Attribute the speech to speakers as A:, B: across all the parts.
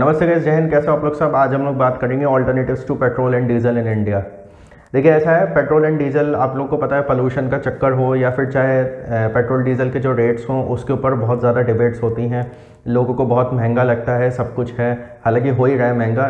A: नमस्ते गाइस, जय हिंद। कैसे हो आप लोग सब। आज हम लोग बात करेंगे alternatives to petrol and diesel in India. देखिए ऐसा है, पेट्रोल एंड डीजल आप लोग को पता है, पोल्यूशन का चक्कर हो या फिर चाहे पेट्रोल डीजल के जो रेट्स हों उसके ऊपर बहुत ज़्यादा डिबेट्स होती हैं। लोगों को बहुत महंगा लगता है, सब कुछ है, हालांकि हो ही रहा है महंगा।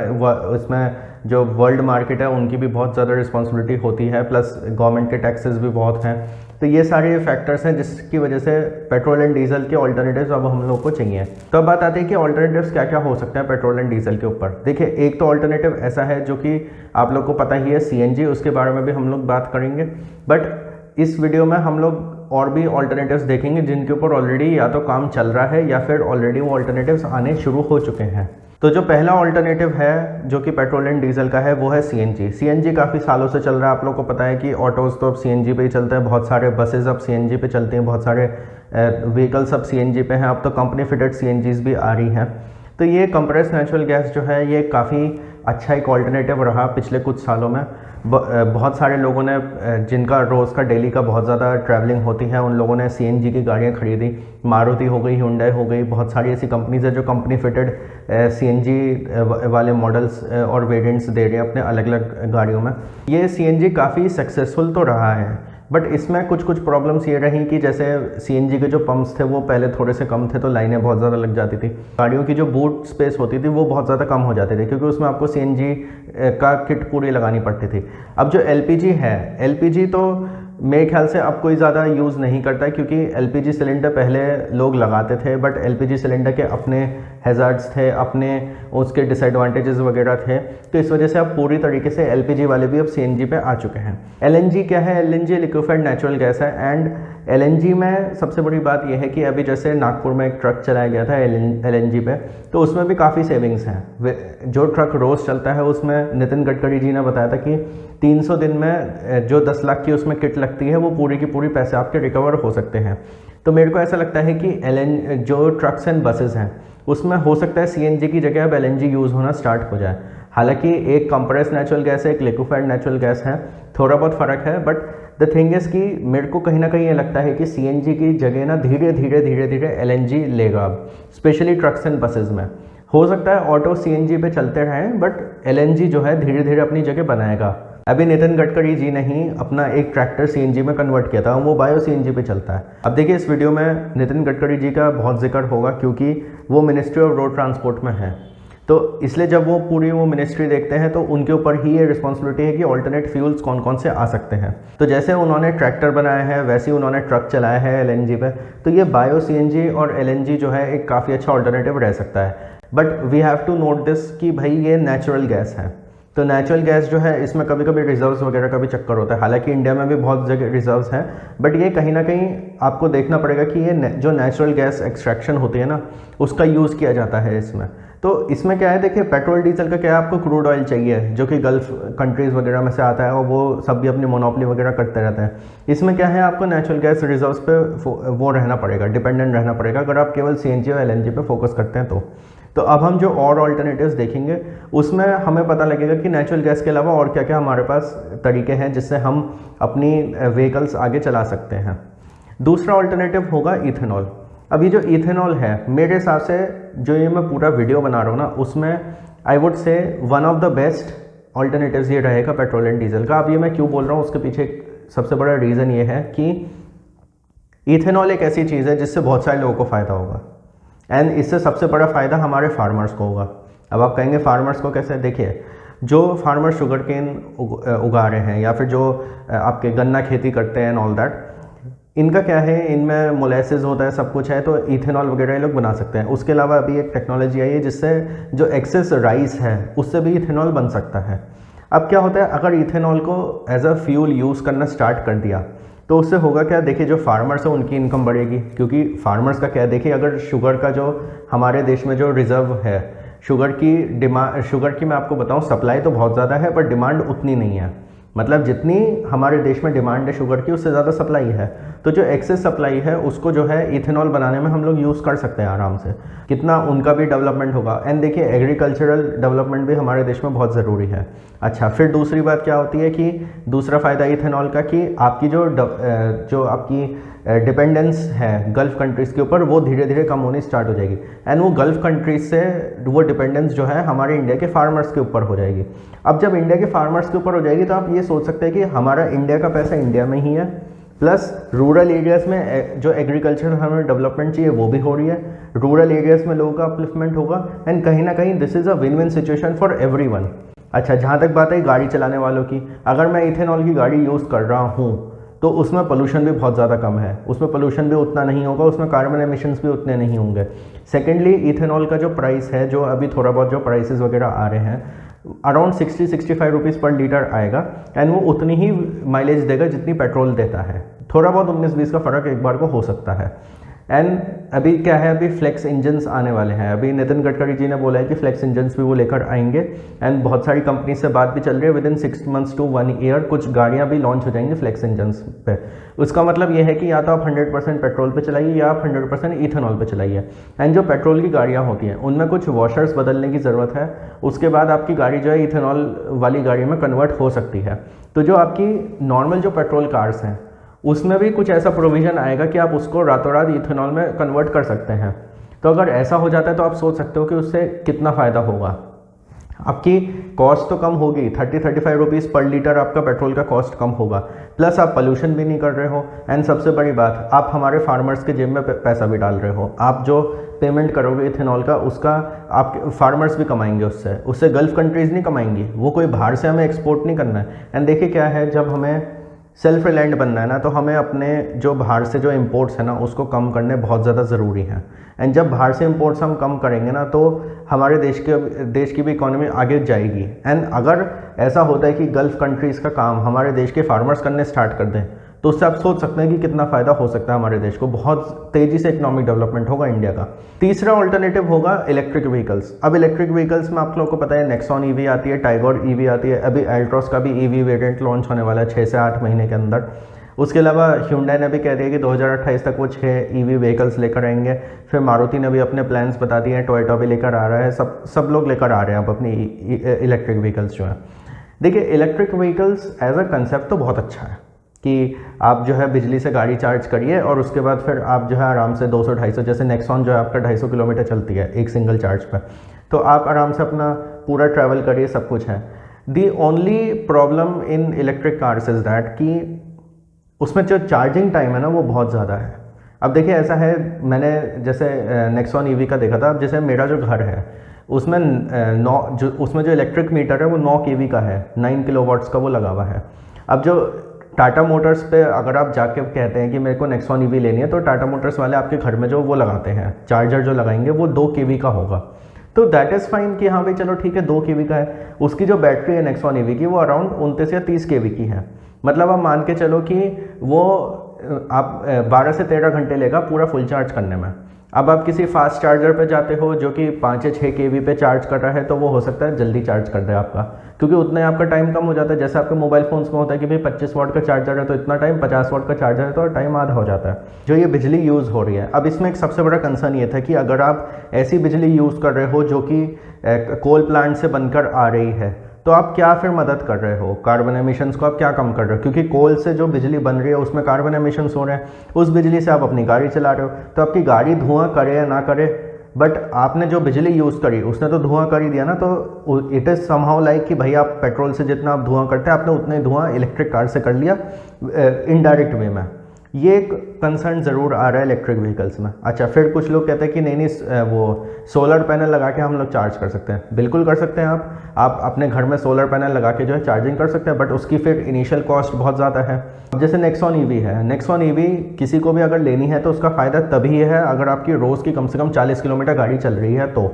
A: इसमें जो वर्ल्ड मार्केट है उनकी भी बहुत ज़्यादा रिस्पॉन्सिबिलिटी होती है, प्लस गवर्नमेंट के टैक्सेस भी बहुत हैं। तो ये सारे फैक्टर्स हैं जिसकी वजह से पेट्रोल एंड डीजल के ऑल्टरनेटिव्स अब हम लोग को चाहिए। तो अब बात आती है कि ऑल्टरनेटिव्स क्या क्या हो सकते हैं पेट्रोल एंड डीजल के ऊपर। देखिए, एक तो ऑल्टरनेटिव ऐसा है जो कि आप लोग को पता ही है, सीएनजी, उसके बारे में भी हम लोग बात करेंगे। बट इस वीडियो में हम लोग और भी ऑल्टरनेटिव्स देखेंगे जिनके ऊपर ऑलरेडी या तो काम चल रहा है या फिर ऑलरेडी वो ऑल्टरनेटिव्स आने शुरू हो चुके हैं। तो जो पहला ऑल्टरनेटिव है जो कि पेट्रोल एंड डीजल का है वो है सीएनजी। सीएनजी काफ़ी सालों से चल रहा है। आप लोग को पता है कि ऑटोज़ तो अब सीएनजी पे ही चलते हैं, बहुत सारे बसेज अब सीएनजी पे चलते हैं, बहुत सारे व्हीकल्स अब सीएनजी पे हैं। अब तो कंपनी फिटेड सीएनजीज भी आ रही हैं। तो ये कंप्रेस्ड नेचुरल गैस जो है ये काफ़ी अच्छा एक ऑल्टरनेटिव रहा पिछले कुछ सालों में। बहुत सारे लोगों ने जिनका रोज़ का डेली का बहुत ज़्यादा ट्रैवलिंग होती है उन लोगों ने सीएनजी की गाड़ियाँ खरीदी। मारुति हो गई, हुंडई हो गई, बहुत सारी ऐसी कंपनीज है जो कंपनी फिटेड सीएनजी वाले मॉडल्स और वेरिएंट्स दे रहे हैं अपने अलग अलग गाड़ियों में। ये सीएनजी काफ़ी सक्सेसफुल तो रहा है, बट इसमें कुछ प्रॉब्लम्स ये रही कि जैसे सीएनजी के जो पंप्स थे वो पहले थोड़े से कम थे, तो लाइनें बहुत ज़्यादा लग जाती थी। गाड़ियों की जो बूट स्पेस होती थी वो बहुत ज़्यादा कम हो जाती थी क्योंकि उसमें आपको सीएनजी का किट पूरी लगानी पड़ती थी। अब जो एलपीजी है, एलपीजी तो मेरे ख्याल से अब कोई ज़्यादा यूज़ नहीं करता है क्योंकि एलपीजी सिलेंडर पहले लोग लगाते थे, बट एलपीजी सिलेंडर के अपने हैज़ार्ड्स थे, अपने उसके डिसएडवांटेजेस वगैरह थे। तो इस वजह से अब पूरी तरीके से एलपीजी वाले भी अब सीएनजी पे आ चुके हैं। एलएनजी क्या है? एलएनजी लिक्विफाइड नेचुरल गैस है। एंड एलएनजी में सबसे बड़ी बात यह है कि अभी जैसे नागपुर में एक ट्रक चलाया गया था एलएनजी पे, तो उसमें भी काफ़ी सेविंग्स हैं। जो ट्रक रोज़ चलता है उसमें नितिन गडकरी जी ने बताया था कि 300 दिन में जो 10 लाख की उसमें किट लगती है वो पूरी की पूरी पैसे आपके रिकवर हो सकते हैं। तो मेरे को ऐसा लगता है कि जो ट्रक्स एंड बसेस हैं उसमें हो सकता है सीएनजी की जगह अब एलएनजी यूज़ होना स्टार्ट हो जाए। हालांकि एक कंप्रेस्ड नेचुरल गैस है, एक लिक्विफाइड नेचुरल गैस है, थोड़ा बहुत फ़र्क है। बट द थिंग इज़ कि मेरे को कहीं ना कहीं ये लगता है कि सीएनजी की जगह ना धीरे धीरे एलएनजी लेगा अब, स्पेशली ट्रक्स एंड बसेज में। हो सकता है ऑटो सीएनजी पे चलते रहें, बट एलएनजी जो है धीरे धीरे अपनी जगह बनाएगा। अभी नितिन गडकरी जी ने ही अपना एक ट्रैक्टर सीएनजी में कन्वर्ट किया था, वो बायो सीएनजी पे चलता है। अब देखिए, इस वीडियो में नितिन गडकरी जी का बहुत जिक्र होगा क्योंकि वो मिनिस्ट्री ऑफ रोड ट्रांसपोर्ट में है। तो इसलिए जब वो पूरी वो मिनिस्ट्री देखते हैं तो उनके ऊपर ही ये रिस्पॉन्सिबिलिटी है कि ऑल्टरनेट फ्यूल्स कौन कौन से आ सकते हैं। तो जैसे उन्होंने ट्रैक्टर बनाया है वैसे ही उन्होंने ट्रक चलाया है एलएनजी पे। तो ये बायो सीएनजी और एलएनजी जो है एक काफ़ी अच्छा ऑल्टरनेटिव रह सकता है। But we have to note this कि भाई ये नेचुरल गैस है, तो नेचुरल गैस जो है इसमें कभी कभी रिजर्व्स वगैरह का भी चक्कर होता है। हालांकि इंडिया में भी बहुत जगह रिजर्व्स हैं, बट ये कहीं ना कहीं आपको देखना पड़ेगा कि ये जो नेचुरल गैस एक्सट्रैक्शन होती है ना उसका यूज़ किया जाता है इसमें। तो इसमें क्या है, देखिए पेट्रोल डीजल का क्या है, आपको क्रूड ऑयल चाहिए जो कि गल्फ कंट्रीज़ वगैरह में से आता है और वो सब भी अपनी मोनोपोली वगैरह करते रहते हैं। इसमें क्या है, आपको नेचुरल गैस रिजर्व्स पे वो रहना पड़ेगा, डिपेंडेंट रहना पड़ेगा अगर आप केवल सीएनजी और एलएनजी पे फोकस करते हैं तो अब हम जो और ऑल्टरनेटिव्स देखेंगे उसमें हमें पता लगेगा कि नेचुरल गैस के अलावा और क्या क्या हमारे पास तरीके हैं जिससे हम अपनी व्हीकल्स आगे चला सकते हैं। दूसरा ऑल्टरनेटिव होगा इथेनॉल। अभी जो इथेनॉल है, मेरे हिसाब से जो ये मैं पूरा वीडियो बना रहा हूँ ना उसमें I would say one of the best alternatives ये रहेगा पेट्रोल एंड डीजल का। अब ये मैं क्यों बोल रहा हूँ उसके पीछे सबसे बड़ा रीज़न ये है कि इथेनॉल एक ऐसी चीज़ है जिससे बहुत सारे लोगों को फ़ायदा होगा, एंड इससे सबसे बड़ा फ़ायदा हमारे फार्मर्स को होगा। अब आप कहेंगे फार्मर्स को कैसे? देखिए, जो फार्मर शुगर केन उगा रहे हैं या फिर जो आपके गन्ना खेती करते हैं एंड ऑल दैट, इनका क्या है, इनमें मोलेसेस होता है, सब कुछ है, तो इथेनॉल वगैरह ये लोग बना सकते हैं। उसके अलावा अभी एक टेक्नोलॉजी आई है जिससे जो एक्सेस राइस है उससे भी इथेनॉल बन सकता है। अब क्या होता है, अगर इथेनॉल को एज अ फ्यूल यूज़ करना स्टार्ट कर दिया तो उससे होगा क्या, देखिए जो फार्मर्स है उनकी इनकम बढ़ेगी क्योंकि फार्मर्स का क्या है, देखिए अगर शुगर का जो हमारे देश में जो रिजर्व है शुगर की मैं आपको बताऊं, सप्लाई तो बहुत ज़्यादा है पर डिमांड उतनी नहीं है। मतलब जितनी हमारे देश में डिमांड है शुगर की उससे ज़्यादा सप्लाई है, तो जो एक्सेस सप्लाई है उसको जो है इथेनॉल बनाने में हम लोग यूज़ कर सकते हैं आराम से। कितना उनका भी डेवलपमेंट होगा। एंड देखिए एग्रीकल्चरल डेवलपमेंट भी हमारे देश में बहुत ज़रूरी है। अच्छा, फिर दूसरी बात क्या होती है कि दूसरा फ़ायदा इथेनॉल का कि आपकी जो आपकी डिपेंडेंस है गल्फ़ कंट्रीज़ के ऊपर वो धीरे धीरे कम होनी स्टार्ट हो जाएगी। एंड वो गल्फ़ कंट्रीज़ से वो डिपेंडेंस जो है हमारे इंडिया के फार्मर्स के ऊपर हो जाएगी। अब जब इंडिया के फार्मर्स के ऊपर हो जाएगी तो आप ये सोच सकते हैं कि हमारा इंडिया का पैसा इंडिया में ही है, प्लस रूरल एरियाज़ में जो एग्रीकल्चर हमें डेवलपमेंट चाहिए वो भी हो रही है, रूरल एरियाज़ में लोगों का अपलिफ्टमेंट होगा। एंड कहीं ना कहीं this is a win win situation for everyone. अच्छा, जहाँ तक बात है गाड़ी चलाने वालों की, अगर मैं इथेनॉल की गाड़ी यूज़ कर रहा हूँ तो उसमें पोल्यूशन भी बहुत ज़्यादा कम है, उसमें पोल्यूशन भी उतना नहीं होगा, उसमें कार्बन एमिशंस भी उतने नहीं होंगे। सेकेंडली, इथेनॉल का जो प्राइस है, जो अभी थोड़ा बहुत जो प्राइसेस वगैरह आ रहे हैं, अराउंड 60-65 रुपीज़ पर लीटर आएगा। एंड वो उतनी ही माइलेज देगा जितनी पेट्रोल देता है। थोड़ा बहुत 19-20 का फ़र्क एक बार को हो सकता है। एंड अभी क्या है, अभी फ्लेक्स इंजन्स आने वाले हैं। अभी नितिन गडकरी जी ने बोला है कि फ्लेक्स इंजन्स भी वो लेकर आएंगे। एंड बहुत सारी कंपनी से बात भी चल रही है, with in 6 months to 1 year कुछ गाड़ियां भी लॉन्च हो जाएंगी फ्लेक्स इंजन्स पे। उसका मतलब ये है कि या तो आप 100% पेट्रोल पे चलाइए या आप 100% इथेनॉल पे चलाइए। एंड जो पेट्रोल की गाड़ियाँ होती हैं उनमें कुछ वॉशर्स बदलने की ज़रूरत है, उसके बाद आपकी गाड़ी जो है इथेनॉल वाली गाड़ी में कन्वर्ट हो सकती है। तो जो आपकी नॉर्मल जो पेट्रोल कार्स हैं उसमें भी कुछ ऐसा प्रोविज़न आएगा कि आप उसको रातों रात इथेनॉल में कन्वर्ट कर सकते हैं। तो अगर ऐसा हो जाता है तो आप सोच सकते हो कि उससे कितना फ़ायदा होगा। आपकी कॉस्ट तो कम होगी, 30-35 रुपीज़ पर लीटर आपका पेट्रोल का कॉस्ट कम होगा, प्लस आप पोल्यूशन भी नहीं कर रहे हो। एंड सबसे बड़ी बात, आप हमारे फार्मर्स के जेब में पैसा भी डाल रहे हो। आप जो पेमेंट करोगे इथेनॉल का, उसका आप फार्मर्स भी कमाएंगे, उससे गल्फ़ कंट्रीज़ नहीं कमाएंगी, वो कोई बाहर से हमें एक्सपोर्ट नहीं करना है। एंड देखिए क्या है, जब हमें सेल्फ रिलायंट बनना है ना, तो हमें अपने जो बाहर से जो इंपोर्ट्स है ना उसको कम करने बहुत ज़्यादा ज़रूरी है। एंड जब बाहर से इंपोर्ट्स हम कम करेंगे ना तो हमारे देश की भी इकोनॉमी आगे जाएगी। एंड अगर ऐसा होता है कि गल्फ़ कंट्रीज़ का काम हमारे देश के फार्मर्स करने स्टार्ट कर दें तो उससे आप सोच सकते हैं कि कितना फ़ायदा हो सकता है हमारे देश को। बहुत तेज़ी से इकोनॉमिक डेवलपमेंट होगा इंडिया का। तीसरा ऑल्टरनेटिव होगा इलेक्ट्रिक व्हीकल्स। अब इलेक्ट्रिक व्हीकल्स में आप लोगों को पता है नेक्सॉन ईवी आती है, टाइगोर ईवी आती है, अभी एल्ट्रॉस का भी ईवी वेरिएंट लॉन्च होने वाला है 6 से 8 महीने के अंदर। उसके अलावा ह्यूंडई ने भी कह दिया कि 2028 तक वो 6 ईवी व्हीकल्स लेकर आएंगे। फिर मारुति ने भी अपने प्लान्स बता दिए हैं, टोयोटा भी लेकर आ रहा है, सब लोग लेकर आ रहे हैं अब अपनी इलेक्ट्रिक व्हीकल्स जो है। देखिए electric vehicles as a concept तो बहुत अच्छा है कि आप जो है बिजली से गाड़ी चार्ज करिए और उसके बाद फिर आप जो है आराम से 200-250, जैसे नेक्सॉन जो है आपका 250 किलोमीटर चलती है एक सिंगल चार्ज पर, तो आप आराम से अपना पूरा ट्रैवल करिए, सब कुछ है। The only problem in electric cars is that कि उसमें जो चार्जिंग टाइम है ना वो बहुत ज़्यादा है। अब देखिए ऐसा है, मैंने जैसे नेक्सॉन ईवी का देखा था। अब जैसे मेरा जो घर है उसमें उसमें जो इलेक्ट्रिक मीटर है वो 9 kV का है, 9 किलोवाट्स का वो लगा हुआ है। अब जो टाटा मोटर्स पे अगर आप जाके कहते हैं कि मेरे को नेक्सॉन ईवी लेनी है, तो टाटा मोटर्स वाले आपके घर में जो वो लगाते हैं चार्जर जो लगाएंगे वो 2 kV का होगा। तो दैट इज़ फाइन कि हाँ भाई चलो ठीक है 2 kV का है। उसकी जो बैटरी है नेक्सॉन ईवी की वो अराउंड 29 या 30 kV की है। मतलब आप मान के चलो कि वो आप 12 से 13 घंटे लेगा पूरा फुल चार्ज करने में। अब आप किसी फास्ट चार्जर पे जाते हो जो कि 5 या 6 kV पे चार्ज कर रहा है, तो वो हो सकता है जल्दी चार्ज कर दे आपका, क्योंकि उतना ही आपका टाइम कम हो जाता है। जैसे आपके मोबाइल फ़ोन्स में होता है कि भाई 25 वाट का चार्जर है तो इतना टाइम, 50 वाट का चार्जर है तो टाइम आधा हो जाता है जो ये बिजली यूज़ हो रही है। अब इसमें एक सबसे बड़ा कंसर्न ये था कि अगर आप ऐसी बिजली यूज़ कर रहे हो जो कि कोल प्लांट से बनकर आ रही है, तो आप क्या फिर मदद कर रहे हो, कार्बन एमिशंस को आप क्या कम कर रहे हो, क्योंकि कोल से जो बिजली बन रही है उसमें कार्बन एमिशंस हो रहे हैं। उस बिजली से आप अपनी गाड़ी चला रहे हो, तो आपकी गाड़ी धुआं करे या ना करे, बट आपने जो बिजली यूज़ करी उसने तो धुआं कर ही दिया ना। तो इट इज़ समहाउ लाइक कि भाई आप पेट्रोल से जितना आप धुआं करते हैं आपने उतना ही धुआं इलेक्ट्रिक कार से कर लिया इनडायरेक्ट वे में। ये एक कंसर्न ज़रूर आ रहा है इलेक्ट्रिक व्हीकल्स में। अच्छा, फिर कुछ लोग कहते हैं कि नहीं वो सोलर पैनल लगा के हम लोग चार्ज कर सकते हैं। बिल्कुल कर सकते हैं आप अपने घर में सोलर पैनल लगा के जो है चार्जिंग कर सकते हैं, बट उसकी फिर इनिशियल कॉस्ट बहुत ज़्यादा है। अब जैसे नेक्सॉन ईवी है, नेक्सॉन ईवी किसी को भी अगर लेनी है तो उसका फ़ायदा तभी है अगर आपकी रोज़ की कम से कम 40 किलोमीटर गाड़ी चल रही है तो,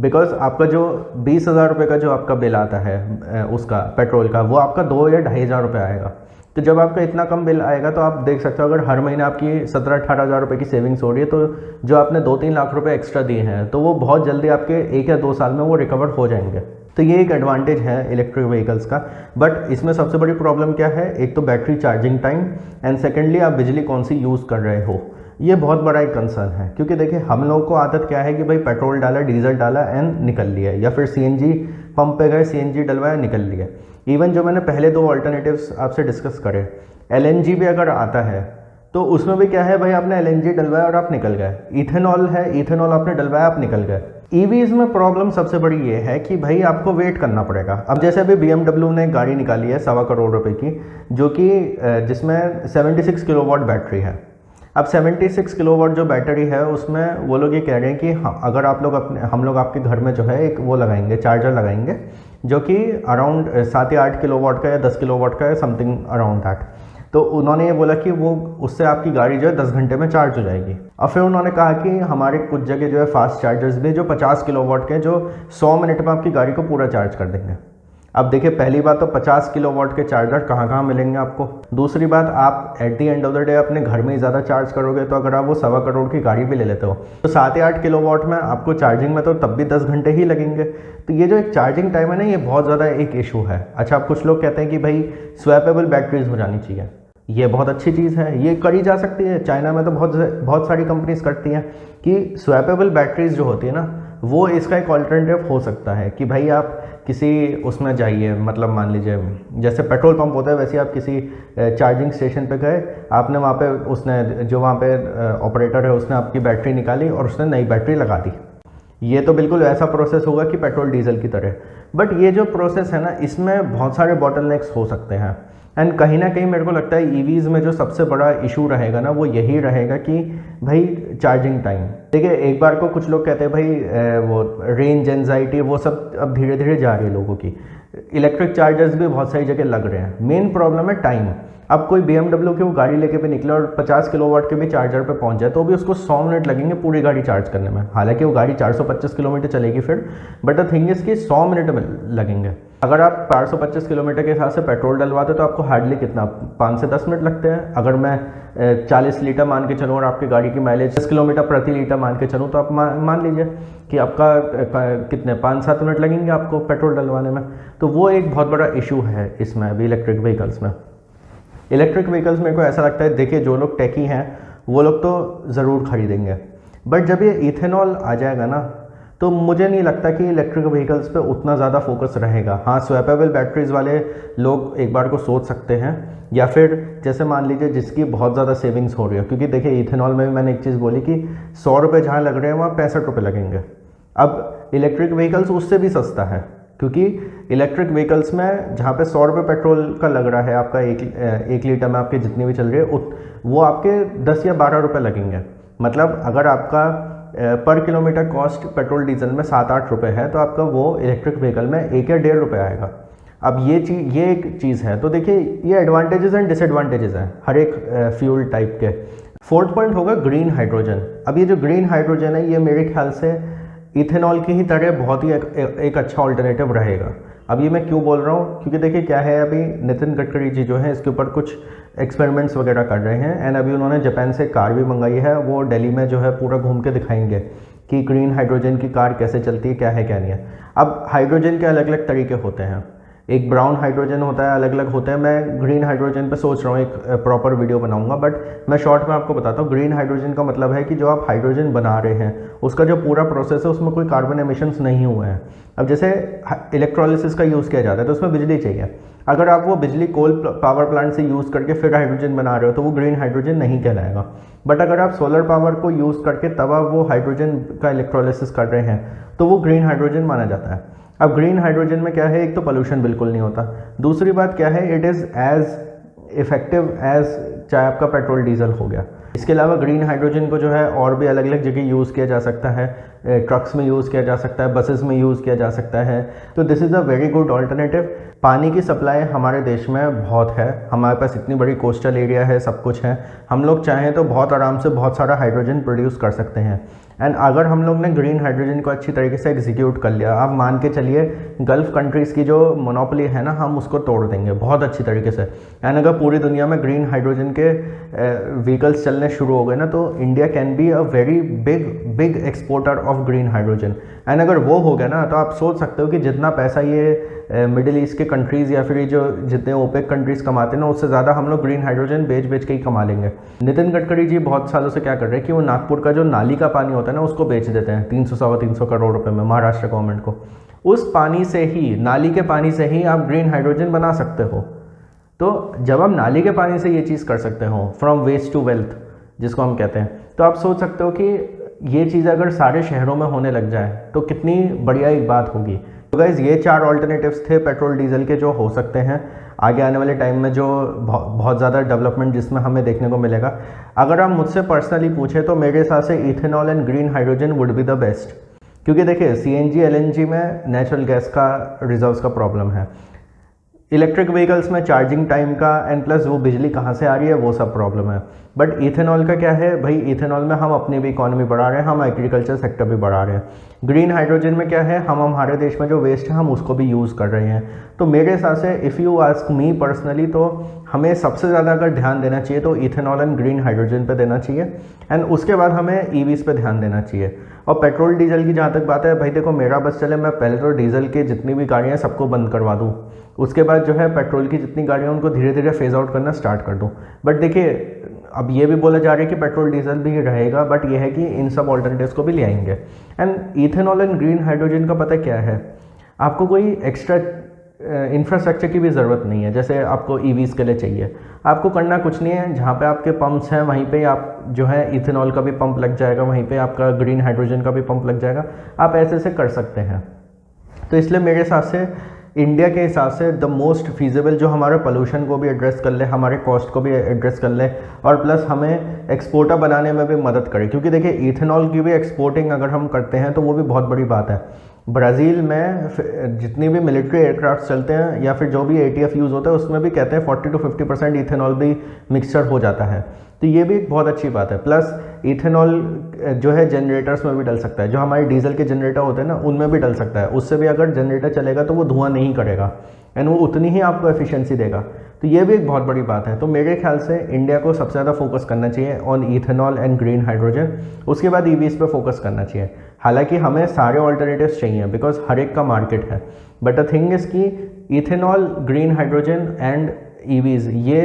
A: बिकॉज आपका जो 20,000 रुपये का जो आपका बिल आता है उसका पेट्रोल का, वो आपका 2 या 2,500 रुपये आएगा। तो जब आपका इतना कम बिल आएगा तो आप देख सकते हो अगर हर महीने आपकी 17-18 हज़ार रुपये की सेविंग्स हो रही है, तो जो आपने 2-3 लाख रुपए एक्स्ट्रा दिए हैं तो वो बहुत जल्दी आपके 1 या 2 साल में वो रिकवर हो जाएंगे। तो ये एक एडवांटेज है इलेक्ट्रिक व्हीकल्स का। बट इसमें सबसे बड़ी प्रॉब्लम क्या है, एक तो battery charging time and secondly आप बिजली कौन सी यूज़ कर रहे हो, ये बहुत बड़ा एक कंसर्न है। क्योंकि देखिए हम लोगों को आदत क्या है कि भाई पेट्रोल डाला, डीजल डाला एंड निकल लिया, या फिर सीएनजी पंप पे गए, सीएनजी डलवाया, निकल लिया। इवन जो मैंने पहले दो ऑल्टरनेटिव्स आपसे डिस्कस करे, एलएनजी भी अगर आता है तो उसमें भी क्या है भाई, आपने एलएनजी डलवाया और आप निकल गए। इथेनॉल है, इथेनॉल आपने डलवाया, आप निकल गए। ईवीज में प्रॉब्लम सबसे बड़ी ये है कि भाई आपको वेट करना पड़ेगा। अब जैसे अभी BMW ने गाड़ी निकाली है 1.25 करोड़ रुपए की, जो कि जिसमें 76 किलोवाट बैटरी है। अब 76 किलोवाट जो बैटरी है उसमें वो लोग ये कह रहे हैं कि अगर आप लोग हम लोग आपके घर में जो है एक वो लगाएंगे, चार्जर लगाएंगे, जो कि अराउंड 7 या 8 किलोवाट का या 10 किलोवाट का है, समथिंग अराउंड दैट। तो उन्होंने ये बोला कि वो उससे आपकी गाड़ी जो है 10 घंटे में चार्ज हो जाएगी। और फिर उन्होंने कहा कि हमारे कुछ जगह जो है फास्ट चार्जर्स भी जो 50 किलोवाट के, जो 100 मिनट में आपकी गाड़ी को पूरा चार्ज कर देंगे। अब देखिए पहली बात तो 50 किलोवाट के चार्जर कहाँ कहाँ मिलेंगे आपको। दूसरी बात, आप at the end of the day अपने घर में ही ज़्यादा चार्ज करोगे, तो अगर आप वो 1.25 करोड़ की गाड़ी भी ले लेते हो तो 7 या 8 किलोवाट में आपको चार्जिंग में तो तब भी 10 घंटे ही लगेंगे। तो ये जो एक चार्जिंग टाइम है ना, ये बहुत ज़्यादा एक इशू है। अच्छा, अब कुछ लोग कहते हैं कि भाई स्वैपेबल बैटरीज हो जानी चाहिए, ये बहुत अच्छी चीज़ है, ये करी जा सकती है। चाइना में तो बहुत सारी कंपनीज करती हैं कि स्वैपेबल बैटरीज जो होती है ना, वो इसका एक ऑल्टरनेटिव हो सकता है कि भाई आप किसी उसमें जाइए, मतलब मान लीजिए जैसे पेट्रोल पंप होता है वैसे आप किसी चार्जिंग स्टेशन पे गए, आपने वहाँ पे उसने जो वहाँ पे ऑपरेटर है उसने आपकी बैटरी निकाली और उसने नई बैटरी लगा दी। ये तो बिल्कुल ऐसा प्रोसेस होगा कि पेट्रोल डीजल की तरह। बट ये जो प्रोसेस है ना, इसमें बहुत सारे बॉटलनेक्स हो सकते हैं। एंड कहीं ना कहीं मेरे को लगता है ईवीज़ में जो सबसे बड़ा इशू रहेगा ना, वो यही रहेगा कि भाई चार्जिंग टाइम। देखिए एक बार को कुछ लोग कहते हैं भाई वो रेंज एंजाइटी वो सब अब धीरे धीरे जा रही है लोगों की। इलेक्ट्रिक चार्जर्स भी बहुत सारी जगह लग रहे हैं। मेन प्रॉब्लम है टाइम। अब कोई BMW की वो गाड़ी लेके भी निकले और 50 किलोवाट के भी चार्जर पे पहुंच जाए तो भी उसको 100 मिनट लगेंगे पूरी गाड़ी चार्ज करने में। हालांकि वो गाड़ी 425 किलोमीटर चलेगी फिर, बट द थिंग इज़ कि 100 मिनट में लगेंगे। अगर आप 425 किलोमीटर के हिसाब से पेट्रोल डलवाते तो आपको हार्डली कितना 5 से 10 मिनट लगते हैं। अगर मैं 40 लीटर मान के चलूँ और आपकी गाड़ी की माइलेज 10 किलोमीटर प्रति लीटर मान के चलूँ, तो आप मान लीजिए कि आपका कितने 5-7 मिनट लगेंगे आपको पेट्रोल डलवाने में। तो वो एक बहुत बड़ा इशू है इसमें अभी इलेक्ट्रिक व्हीकल्स में। इलेक्ट्रिक व्हीकल्स मेरे को ऐसा लगता है, देखिए जो लोग टेकी हैं वो लोग तो ज़रूर खरीदेंगे, बट जब ये इथेनॉल आ जाएगा ना, तो मुझे नहीं लगता कि इलेक्ट्रिक व्हीकल्स पे उतना ज़्यादा फोकस रहेगा। हाँ, स्वैपेबल बैटरीज़ वाले लोग एक बार को सोच सकते हैं, या फिर जैसे मान लीजिए जिसकी बहुत ज़्यादा सेविंग्स हो रही है। क्योंकि देखिए इथेनॉल में भी मैंने एक चीज़ बोली कि 100 रुपये जहाँ लग रहे हैं वहाँ 65 रुपये लगेंगे। अब इलेक्ट्रिक व्हीकल्स उससे भी सस्ता है, क्योंकि इलेक्ट्रिक व्हीकल्स में जहाँ पे 100 रुपये पेट्रोल का लग रहा है आपका एक लीटर में आपके जितनी भी चल रही है, वो आपके 10 या 12 रुपये लगेंगे। मतलब अगर आपका पर किलोमीटर कॉस्ट पेट्रोल डीजल में 7-8 रुपये है, तो आपका वो इलेक्ट्रिक व्हीकल में 1 या 1.5 रुपये आएगा। अब ये एक चीज़ है। तो देखिए ये एडवांटेजेस एंड डिसएडवांटेजेस हैं हर एक फ्यूल टाइप के। फोर्थ पॉइंट होगा ग्रीन हाइड्रोजन। अब ये जो ग्रीन हाइड्रोजन है, ये मेरे ख्याल से इथेनॉल की ही तरह बहुत ही एक अच्छा ऑल्टरनेटिव रहेगा। अब ये मैं क्यों बोल रहा हूँ, क्योंकि देखिए क्या है, अभी नितिन गडकरी जी जो है इसके ऊपर कुछ एक्सपेरिमेंट्स वगैरह कर रहे हैं। एंड अभी उन्होंने जापान से कार भी मंगाई है, वो दिल्ली में जो है पूरा घूम के दिखाएंगे कि ग्रीन हाइड्रोजन की कार कैसे चलती है, क्या है क्या नहीं है। अब हाइड्रोजन के अलग अलग तरीके होते हैं, एक ब्राउन हाइड्रोजन होता है, अलग अलग होते हैं। मैं ग्रीन हाइड्रोजन पे सोच रहा हूँ एक प्रॉपर वीडियो बनाऊंगा, बट मैं शॉर्ट में आपको बताता हूँ। ग्रीन हाइड्रोजन का मतलब है कि जो आप हाइड्रोजन बना रहे हैं उसका जो पूरा प्रोसेस है उसमें कोई कार्बन एमिशंस नहीं हुए हैं। अब जैसे इलेक्ट्रोलिसिस का यूज़ किया जाता है तो उसमें बिजली चाहिए। अगर आप वो बिजली कोल पावर प्लांट से यूज़ करके फिर हाइड्रोजन बना रहे हो तो वो ग्रीन हाइड्रोजन नहीं कहलाएगा। बट अगर आप सोलर पावर को यूज़ करके तब आप वो हाइड्रोजन का इलेक्ट्रोलिसिस कर रहे हैं तो वो ग्रीन हाइड्रोजन माना जाता है। अब ग्रीन हाइड्रोजन में क्या है, एक तो पोल्यूशन बिल्कुल नहीं होता, दूसरी बात क्या है, it is as effective as चाहे आपका पेट्रोल डीजल हो गया। इसके अलावा ग्रीन हाइड्रोजन को जो है और भी अलग अलग जगह यूज़ किया जा सकता है, ट्रक्स में यूज़ किया जा सकता है, बसेस में यूज़ किया जा सकता है। तो this is a very good alternative. पानी की सप्लाई हमारे देश में बहुत है, हमारे पास इतनी बड़ी कोस्टल एरिया है, सब कुछ है। हम लोग चाहें तो बहुत आराम से बहुत सारा हाइड्रोजन प्रोड्यूस कर सकते हैं। एंड अगर हम लोग ने ग्रीन हाइड्रोजन को अच्छी तरीके से एग्जीक्यूट कर लिया, आप मान के चलिए गल्फ़ कंट्रीज़ की जो मोनोपोली है ना, हम उसको तोड़ देंगे बहुत अच्छी तरीके से। एंड अगर पूरी दुनिया में ग्रीन हाइड्रोजन के व्हीकल्स चलने शुरू हो गए ना, तो India can be a very big exporter of green hydrogen. And अगर वो हो गया ना, तो आप सोच सकते हो कि जितना पैसा ये मिडिल ईस्ट के कंट्रीज़ या फिर ये जो जितने ओपेक कंट्रीज़ कमाते हैं ना, उससे ज़्यादा हम लोग ग्रीन हाइड्रोजन बेच के ही कमा लेंगे। नितिन गडकरी जी बहुत सालों से क्या कर रहे हैं कि वो नागपुर का जो नाली का पानी होता है ना, उसको बेच देते हैं 300-325 करोड़ रुपए में महाराष्ट्र गवर्नमेंट को। उस पानी से ही, नाली के पानी से ही आप ग्रीन हाइड्रोजन बना सकते हो। तो जब आप नाली के पानी से ये चीज़ कर सकते हो, फ्रॉम वेस्ट टू वेल्थ जिसको हम कहते हैं, तो आप सोच सकते हो कि ये चीज़ अगर सारे शहरों में होने लग जाए तो कितनी बढ़िया एक बात होगी। तो गाइज़ ये 4 ऑल्टरनेटिव्स थे पेट्रोल डीजल के, जो हो सकते हैं आगे आने वाले टाइम में, जो बहुत ज़्यादा डेवलपमेंट जिसमें हमें देखने को मिलेगा। अगर आप मुझसे पर्सनली पूछे तो मेरे हिसाब से ethanol and green hydrogen would be the best, क्योंकि देखिए CNG LNG में नेचुरल गैस का रिजर्व्स का प्रॉब्लम है, इलेक्ट्रिक व्हीकल्स में चार्जिंग टाइम का, एंड प्लस वो बिजली कहाँ से आ रही है वो सब प्रॉब्लम है। बट इथेनॉल का क्या है भाई, इथेनॉल में हम अपनी भी इकोनॉमी बढ़ा रहे हैं, हम एग्रीकल्चर सेक्टर भी बढ़ा रहे हैं। ग्रीन हाइड्रोजन में क्या है, हम हमारे देश में जो वेस्ट है हम उसको भी यूज़ कर रहे हैं। तो मेरे हिसाब से if you ask me personally, तो हमें सबसे ज़्यादा अगर ध्यान देना चाहिए तो इथेनॉल एंड ग्रीन हाइड्रोजन पे देना चाहिए, एंड उसके बाद हमें EVs पे ध्यान देना चाहिए। और पेट्रोल डीजल की जहाँ तक बात है, भाई देखो मेरा बस चले, मैं पहले तो डीजल की जितनी भी गाड़ियाँ सबको बंद करवा दूँ, उसके बाद जो है पेट्रोल की जितनी गाड़ियाँ उनको धीरे धीरे फेज आउट करना स्टार्ट कर दूँ। बट देखिए अब ये भी बोला जा रहा है कि पेट्रोल डीजल भी रहेगा, बट ये है कि इन सब ऑल्टरनेटिव्स को भी ले आएंगे। And ethanol and green hydrogen का पता क्या है, आपको कोई एक्स्ट्रा इंफ्रास्ट्रक्चर की भी ज़रूरत नहीं है, जैसे आपको EVs के लिए चाहिए। आपको करना कुछ नहीं है, जहाँ पे आपके पंप्स हैं वहीं पे आप जो है इथेनॉल का भी पंप लग जाएगा, वहीं पे आपका ग्रीन हाइड्रोजन का भी पंप लग जाएगा, आप ऐसे से कर सकते हैं। तो इसलिए मेरे हिसाब से इंडिया के हिसाब से द मोस्ट फीजिबल, जो हमारे पोल्यूशन को भी एड्रेस कर ले, हमारे कॉस्ट को भी एड्रेस कर ले, और प्लस हमें एक्सपोर्टर बनाने में भी मदद करे, क्योंकि देखिए इथेनॉल की भी एक्सपोर्टिंग अगर हम करते हैं तो वो भी बहुत बड़ी बात है। ब्राज़ील में जितनी भी मिलिट्री एयरक्राफ्ट चलते हैं या फिर जो भी ATF यूज़ होता है, उसमें भी कहते हैं 40 to 50% इथेनॉल भी मिक्सचर हो जाता है। तो ये भी एक बहुत अच्छी बात है। प्लस इथेनॉल जो है जनरेटर्स में भी डल सकता है, जो हमारे डीजल के जनरेटर होते हैं ना उनमें भी डल सकता है। उससे भी अगर जनरेटर चलेगा तो वो धुआं नहीं करेगा, एंड वो उतनी ही आपको एफिशिएंसी देगा। तो ये भी एक बहुत बड़ी बात है। तो मेरे ख्याल से इंडिया को सबसे ज़्यादा फोकस करना चाहिए on ethanol and green hydrogen, उसके बाद EVs पे फोकस करना चाहिए। हालांकि हमें सारे ऑल्टरनेटिव्स चाहिए बिकॉज हर एक का मार्केट है, बट द थिंग इज़ कि ethanol, green hydrogen and EVs, ये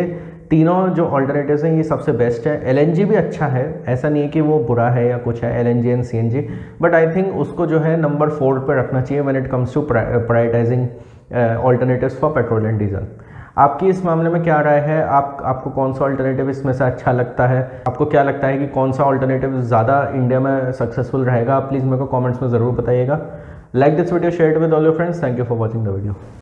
A: तीनों जो ऑल्टरनेटिव्स हैं ये सबसे बेस्ट है। LNG भी अच्छा है, ऐसा नहीं है कि वो बुरा है या कुछ है, LNG and CNG, but I think उसको जो है नंबर 4 पर रखना चाहिए when it comes to prioritising alternatives for petrol and diesel. आपकी इस मामले में क्या राय है? आपको कौन सा ऑल्टरनेटिव इसमें से अच्छा लगता है? आपको क्या लगता है कि कौन सा ऑल्टरनेटिव ज़्यादा इंडिया में सक्सेसफुल रहेगा? आप प्लीज़ मेरे को कमेंट्स में ज़रूर बताइएगा। Like this video, share it with all your friends. Thank you for watching the video.